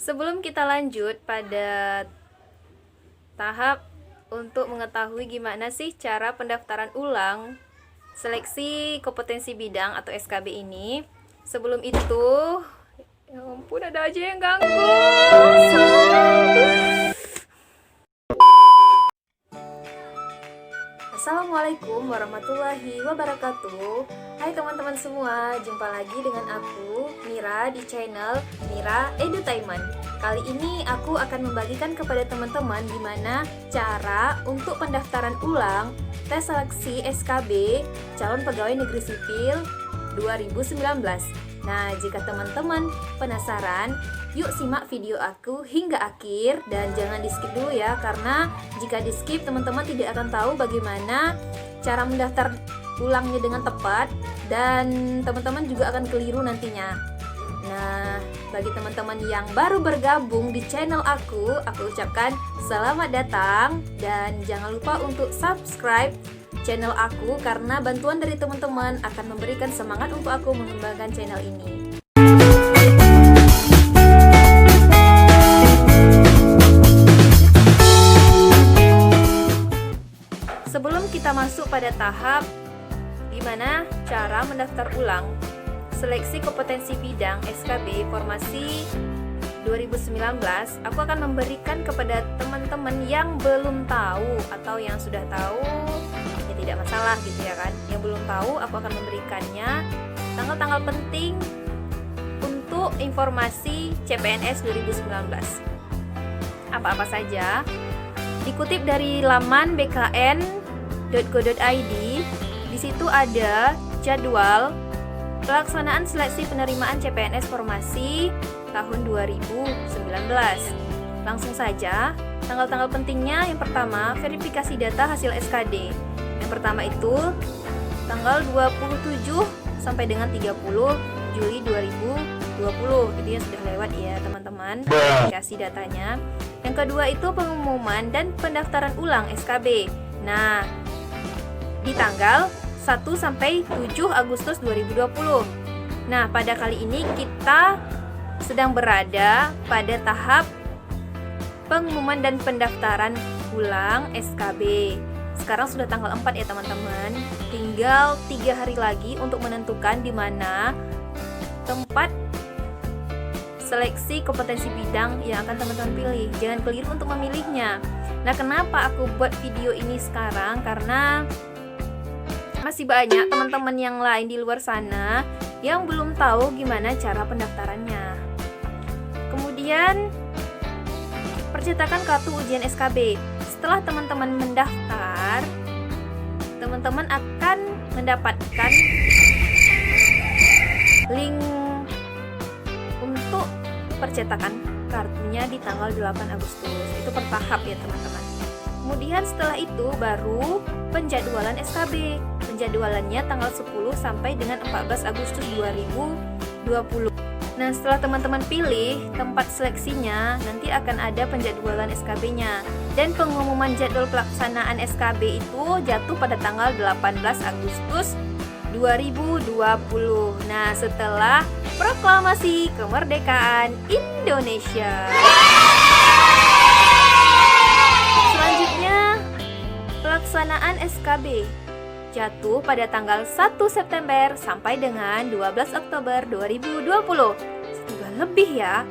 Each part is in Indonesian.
Sebelum kita lanjut pada tahap untuk mengetahui gimana sih cara pendaftaran ulang seleksi kompetensi bidang atau SKB ini, sebelum itu, ya ampun ada aja yang ganggu. Assalamualaikum warahmatullahi wabarakatuh. Hai teman-teman semua, jumpa lagi dengan aku Mira di channel Mira Edutainment. Kali ini aku akan membagikan kepada teman-teman gimana cara untuk pendaftaran ulang tes seleksi SKB calon pegawai negeri sipil 2019. Nah, jika teman-teman penasaran, yuk simak video aku hingga akhir dan jangan di-skip dulu ya, karena jika di-skip teman-teman tidak akan tahu bagaimana cara mendaftar ulangnya dengan tepat dan teman-teman juga akan keliru nantinya. Nah, bagi teman-teman yang baru bergabung di channel aku ucapkan selamat datang dan jangan lupa untuk subscribe channel aku karena bantuan dari teman-teman akan memberikan semangat untuk aku mengembangkan channel ini. Sebelum kita masuk pada tahap gimana cara mendaftar ulang seleksi kompetensi bidang SKB formasi 2019, aku akan memberikan kepada teman-teman yang belum tahu atau yang sudah tahu ya tidak masalah gitu ya kan. Yang belum tahu aku akan memberikannya tanggal-tanggal penting untuk informasi CPNS 2019. Apa-apa saja? Dikutip dari laman bkn.go.id, di situ ada jadwal pelaksanaan seleksi penerimaan CPNS formasi tahun 2019. Langsung saja, tanggal-tanggal pentingnya yang pertama, verifikasi data hasil SKD. Yang pertama itu tanggal 27 sampai dengan 30 Juli 2020. Itu yang sudah lewat ya teman-teman, verifikasi datanya. Yang kedua itu pengumuman dan pendaftaran ulang SKB. Nah, di tanggal 1 sampai 7 Agustus 2020. Nah, pada kali ini kita sedang berada pada tahap pengumuman dan pendaftaran ulang SKB. Sekarang sudah tanggal 4 ya teman-teman. Tinggal 3 hari lagi untuk menentukan di mana tempat seleksi kompetensi bidang yang akan teman-teman pilih. Jangan keliru untuk memilihnya. Nah, kenapa aku buat video ini sekarang? Karena masih banyak teman-teman yang lain di luar sana yang belum tahu gimana cara pendaftarannya. Kemudian, percetakan kartu ujian SKB. Setelah teman-teman mendaftar, teman-teman akan mendapatkan link untuk percetakan kartunya di tanggal 8 Agustus. Itu per tahap ya teman-teman. Kemudian setelah itu baru penjadwalan SKB. Penjadwalannya tanggal 10 sampai dengan 14 Agustus 2020. Nah, setelah teman-teman pilih tempat seleksinya, nanti akan ada penjadwalan SKB-nya. Dan pengumuman jadwal pelaksanaan SKB itu jatuh pada tanggal 18 Agustus 2020. Nah, setelah proklamasi kemerdekaan Indonesia. Selanjutnya, pelaksanaan SKB jatuh pada tanggal 1 September sampai dengan 12 Oktober 2020. Sebulan lebih ya.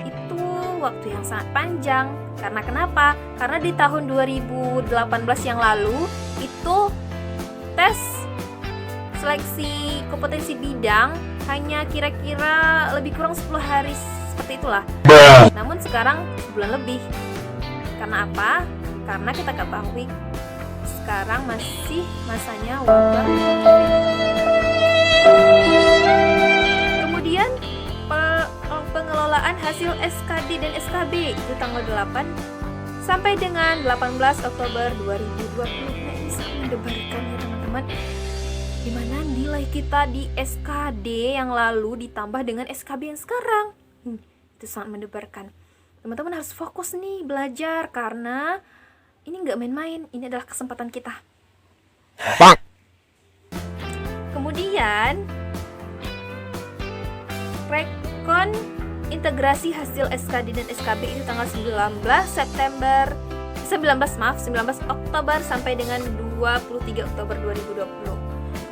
Itu waktu yang sangat panjang. Karena kenapa? Karena di tahun 2018 yang lalu itu tes seleksi kompetensi bidang hanya kira-kira lebih kurang 10 hari seperti itulah. Namun sekarang sebulan lebih. Karena apa? Karena kita ketahui sekarang masih masanya wabah. Kemudian pengelolaan hasil SKD dan SKB itu tanggal 8 sampai dengan 18 Oktober 2020. Nah, ini sangat mendebarkan ya teman-teman. Dimana nilai kita di SKD yang lalu ditambah dengan SKB yang sekarang. Itu sangat mendebarkan. Teman-teman harus fokus nih belajar karena ini nggak main-main, ini adalah kesempatan kita. Kemudian, rekon integrasi hasil SKD dan SKB itu tanggal 19 Oktober sampai dengan 23 Oktober 2020.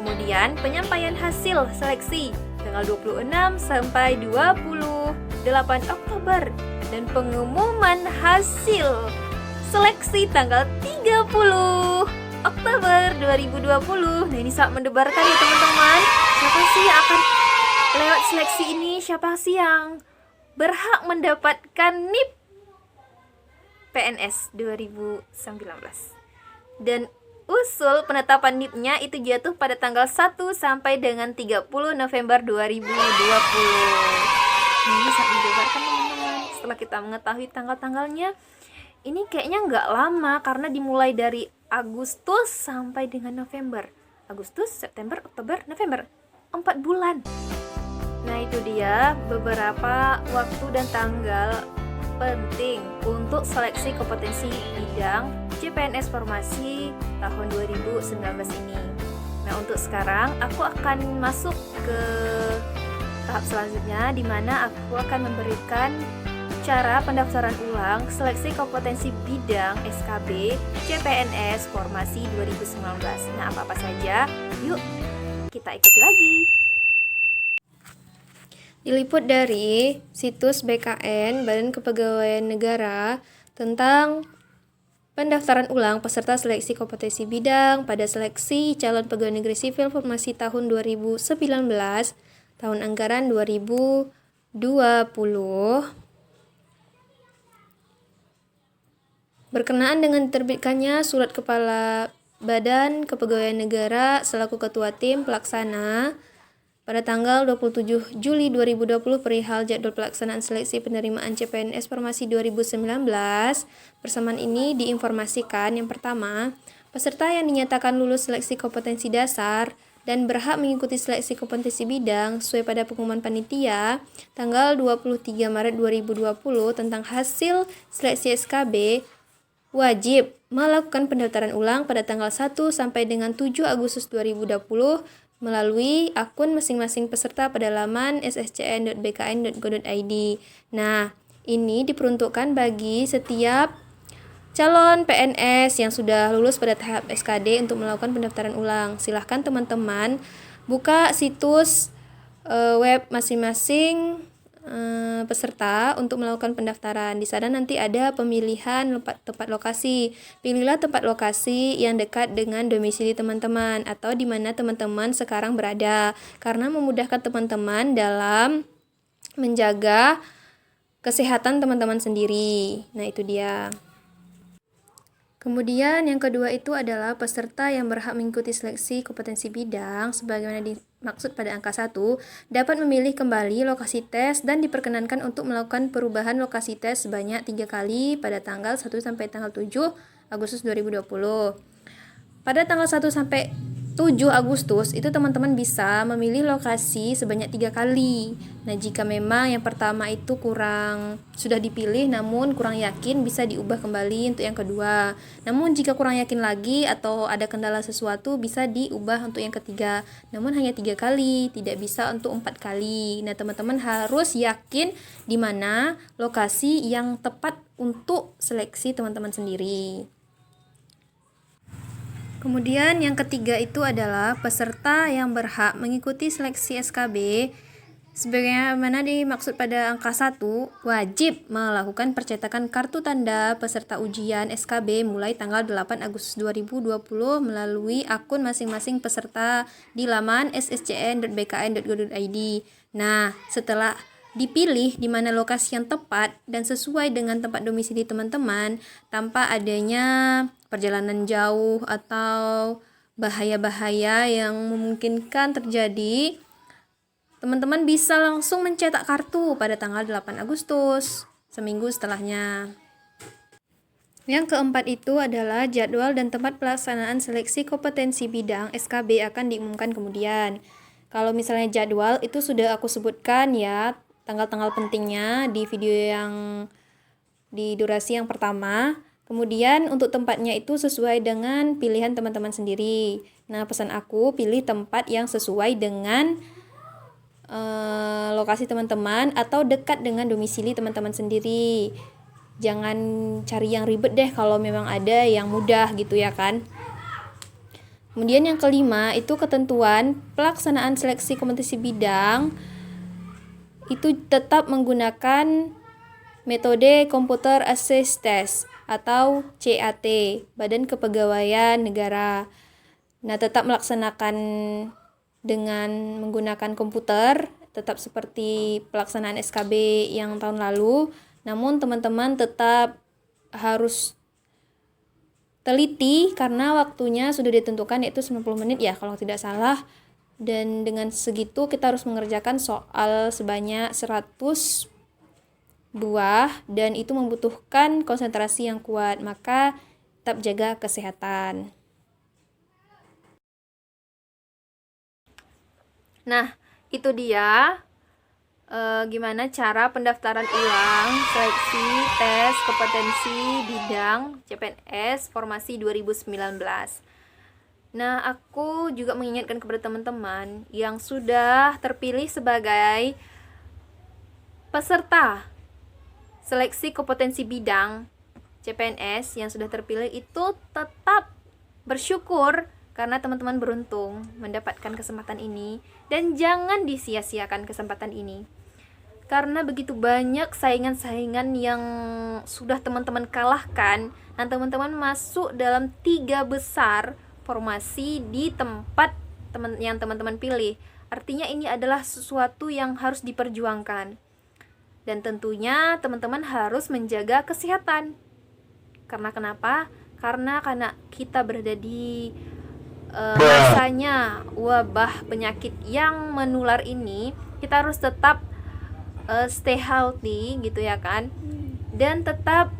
Kemudian penyampaian hasil seleksi tanggal 26 sampai 28 Oktober dan pengumuman hasil seleksi tanggal 30 Oktober 2020. Nah, ini sangat mendebarkan ya teman-teman. Siapa sih yang akan lewat seleksi ini? Siapa sih yang berhak mendapatkan NIP PNS 2019? Dan usul penetapan NIP-nya itu jatuh pada tanggal 1 sampai dengan 30 November 2020. Ini sangat mendebarkan teman-teman. Setelah kita mengetahui tanggal-tanggalnya, ini kayaknya nggak lama karena dimulai dari Agustus sampai dengan November. Agustus, September, Oktober, November. 4 bulan. Nah, itu dia beberapa waktu dan tanggal penting untuk seleksi kompetensi bidang CPNS Formasi tahun 2019 ini. Nah, untuk sekarang aku akan masuk ke tahap selanjutnya di mana aku akan memberikan cara pendaftaran ulang seleksi kompetensi bidang SKB CPNS Formasi 2019. Nah, apa-apa saja? Yuk, kita ikuti lagi. Diliput dari situs BKN Badan Kepegawaian Negara tentang pendaftaran ulang peserta seleksi kompetensi bidang pada seleksi calon pegawai negeri sipil formasi tahun 2019, tahun anggaran 2020. Berkenaan dengan diterbitkannya Surat Kepala Badan Kepegawaian Negara selaku Ketua Tim Pelaksana pada tanggal 27 Juli 2020 perihal jadwal pelaksanaan seleksi penerimaan CPNS Formasi 2019. Persamaan ini diinformasikan yang pertama, peserta yang dinyatakan lulus seleksi kompetensi dasar dan berhak mengikuti seleksi kompetensi bidang sesuai pada pengumuman panitia tanggal 23 Maret 2020 tentang hasil seleksi SKB wajib melakukan pendaftaran ulang pada tanggal 1 sampai dengan 7 Agustus 2020 melalui akun masing-masing peserta pada laman sscn.bkn.go.id. Nah, ini diperuntukkan bagi setiap calon PNS yang sudah lulus pada tahap SKD untuk melakukan pendaftaran ulang. Silahkan teman-teman buka situs web masing-masing peserta untuk melakukan pendaftaran. Di sana nanti ada pemilihan tempat lokasi. Pilihlah tempat lokasi yang dekat dengan domisili teman-teman atau di mana teman-teman sekarang berada, karena memudahkan teman-teman dalam menjaga kesehatan teman-teman sendiri. Nah, itu dia. Kemudian yang kedua itu adalah peserta yang berhak mengikuti seleksi kompetensi bidang sebagaimana dimaksud pada angka 1 dapat memilih kembali lokasi tes dan diperkenankan untuk melakukan perubahan lokasi tes sebanyak 3 kali pada tanggal 1 sampai tanggal 7 Agustus 2020. Pada tanggal 1 sampai 7 Agustus itu teman-teman bisa memilih lokasi sebanyak 3 kali. Nah, jika memang yang pertama itu sudah dipilih namun kurang yakin, bisa diubah kembali untuk yang kedua. Namun jika kurang yakin lagi atau ada kendala sesuatu, bisa diubah untuk yang ketiga. Namun hanya 3 kali, tidak bisa untuk 4 kali. Nah, teman-teman harus yakin di mana lokasi yang tepat untuk seleksi teman-teman sendiri. Kemudian yang ketiga itu adalah peserta yang berhak mengikuti seleksi SKB sebagaimana dimaksud pada angka 1 wajib melakukan percetakan kartu tanda peserta ujian SKB mulai tanggal 8 Agustus 2020 melalui akun masing-masing peserta di laman sscn.bkn.go.id. Nah, setelah dipilih di mana lokasi yang tepat dan sesuai dengan tempat domisili teman-teman tanpa adanya perjalanan jauh atau bahaya-bahaya yang memungkinkan terjadi, teman-teman bisa langsung mencetak kartu pada tanggal 8 Agustus, seminggu setelahnya. Yang keempat itu adalah jadwal dan tempat pelaksanaan seleksi kompetensi bidang SKB akan diumumkan kemudian. Kalau misalnya jadwal itu sudah aku sebutkan ya, tanggal-tanggal pentingnya di video yang di durasi yang pertama. Kemudian untuk tempatnya itu sesuai dengan pilihan teman-teman sendiri. Nah, pesan aku pilih tempat yang sesuai dengan lokasi teman-teman atau dekat dengan domisili teman-teman sendiri. Jangan cari yang ribet deh kalau memang ada yang mudah gitu ya kan. Kemudian yang kelima itu ketentuan pelaksanaan seleksi kompetisi bidang itu tetap menggunakan metode Computer Assessed Test atau CAT, Badan Kepegawaian Negara. Nah, tetap melaksanakan dengan menggunakan komputer, tetap seperti pelaksanaan SKB yang tahun lalu, namun teman-teman tetap harus teliti karena waktunya sudah ditentukan yaitu 90 menit ya kalau tidak salah. Dan dengan segitu kita harus mengerjakan soal sebanyak 100 buah dan itu membutuhkan konsentrasi yang kuat, maka tetap jaga kesehatan. Nah, itu dia gimana cara pendaftaran ulang seleksi tes kompetensi bidang CPNS Formasi 2019. Nah, aku juga mengingatkan kepada teman-teman yang sudah terpilih sebagai peserta seleksi kompetensi bidang CPNS yang sudah terpilih itu tetap bersyukur karena teman-teman beruntung mendapatkan kesempatan ini dan jangan disia-siakan kesempatan ini. Karena begitu banyak saingan-saingan yang sudah teman-teman kalahkan dan teman-teman masuk dalam 3 besar formasi di tempat yang teman-teman pilih. Artinya ini adalah sesuatu yang harus diperjuangkan. Dan tentunya teman-teman harus menjaga kesehatan. Karena kenapa? Karena kita berada di masanya wabah penyakit yang menular ini, kita harus tetap stay healthy gitu ya kan. Dan tetap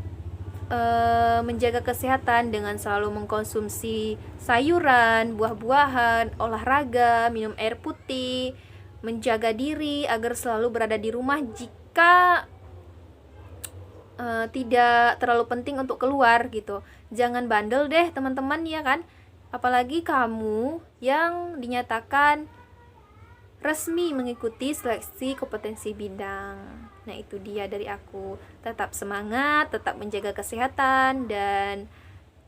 menjaga kesehatan dengan selalu mengkonsumsi sayuran, buah-buahan, olahraga, minum air putih, menjaga diri agar selalu berada di rumah jika tidak terlalu penting untuk keluar gitu. Jangan bandel deh teman-teman ya kan. Apalagi kamu yang dinyatakan resmi mengikuti seleksi kompetensi bidang. Nah, itu dia dari aku. Tetap semangat, tetap menjaga kesehatan, dan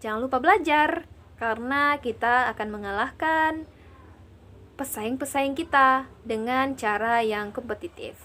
jangan lupa belajar karena kita akan mengalahkan pesaing-pesaing kita dengan cara yang kompetitif.